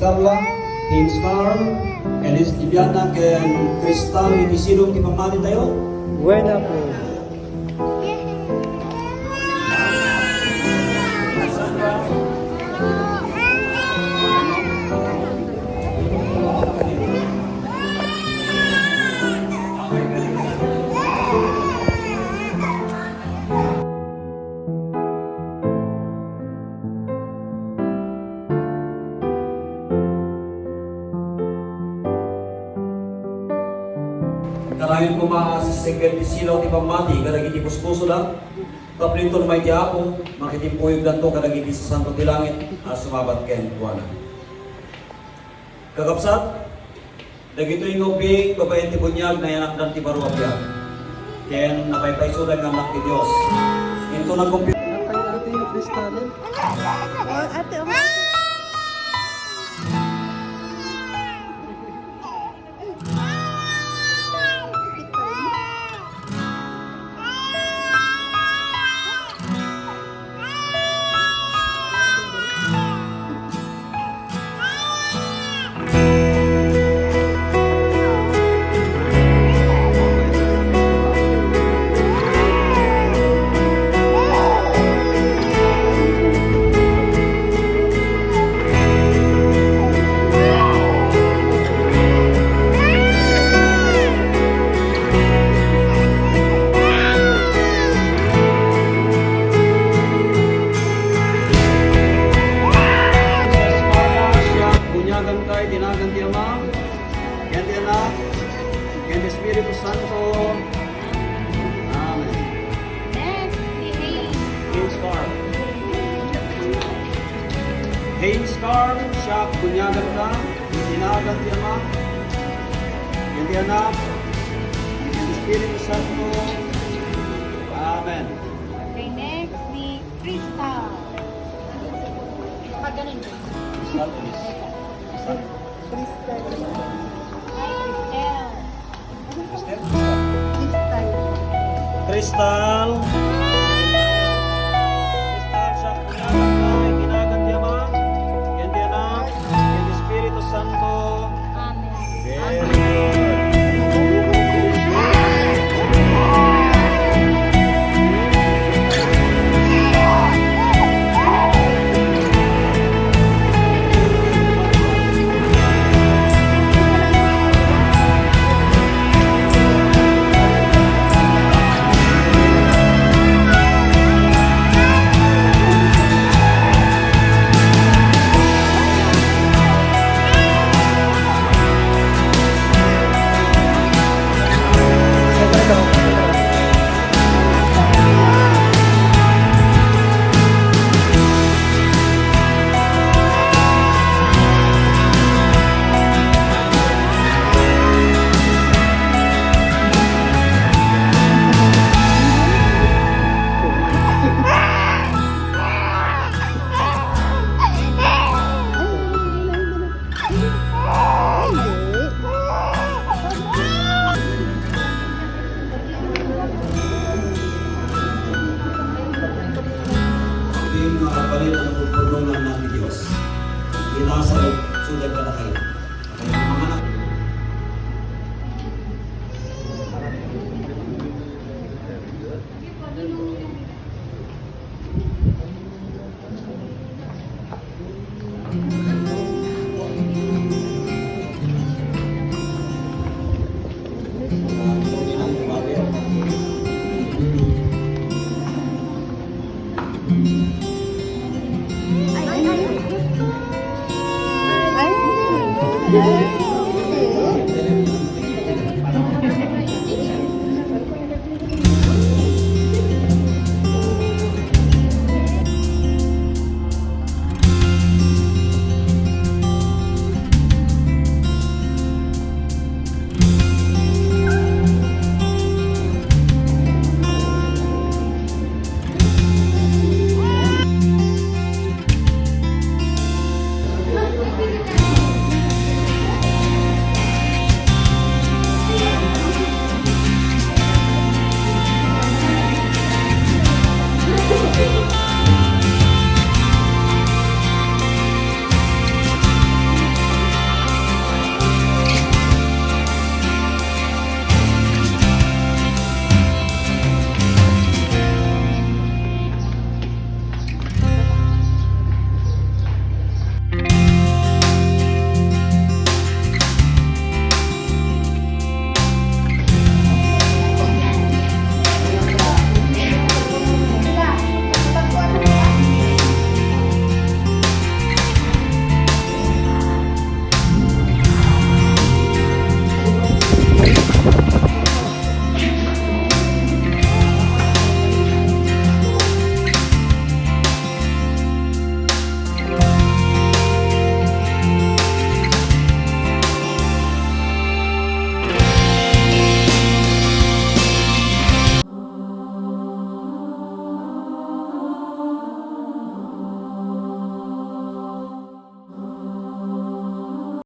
Carla, James Carl, Elis Dibiana, ken Crystal, ini silong di pamali tayo. Buena po. Karayon ko mga second silaw ti pamati, kadagiti puspuso lang. Kaplinton may tiapo, makitimpuyog lang to kadagiti sa santo ti langit, sumabat ken kuwana. Kakapsat, dagito yung ubing, babayan ti bunyag, na yanak dan ti baruabyan. Ken napaypaysudan ng anak ti Diyos. Ito nagkumpit. Ate yung Crystal. Ate, Espiritu Santo. Amen. Haynes Carl. Haynes Carl, siya bunyagan ka, tinagan ti Ama, yan ti Anak, yan Espiritu Santo. Amen. Okay, next ni Crystal. Pag ganun din. Crystal, please. Crystal. Crystal. Hi, Crystal. Crystal. Crystal. Crystal. Crystal, siya bunyagan ka, tinagan ti Ama, yan ti Anak, yan Espiritu Santo. Amen. Very good. Balik ang pagpulungan ng Diyos. Inasa sudan ka na kayo. Kaya mga anak. Ay,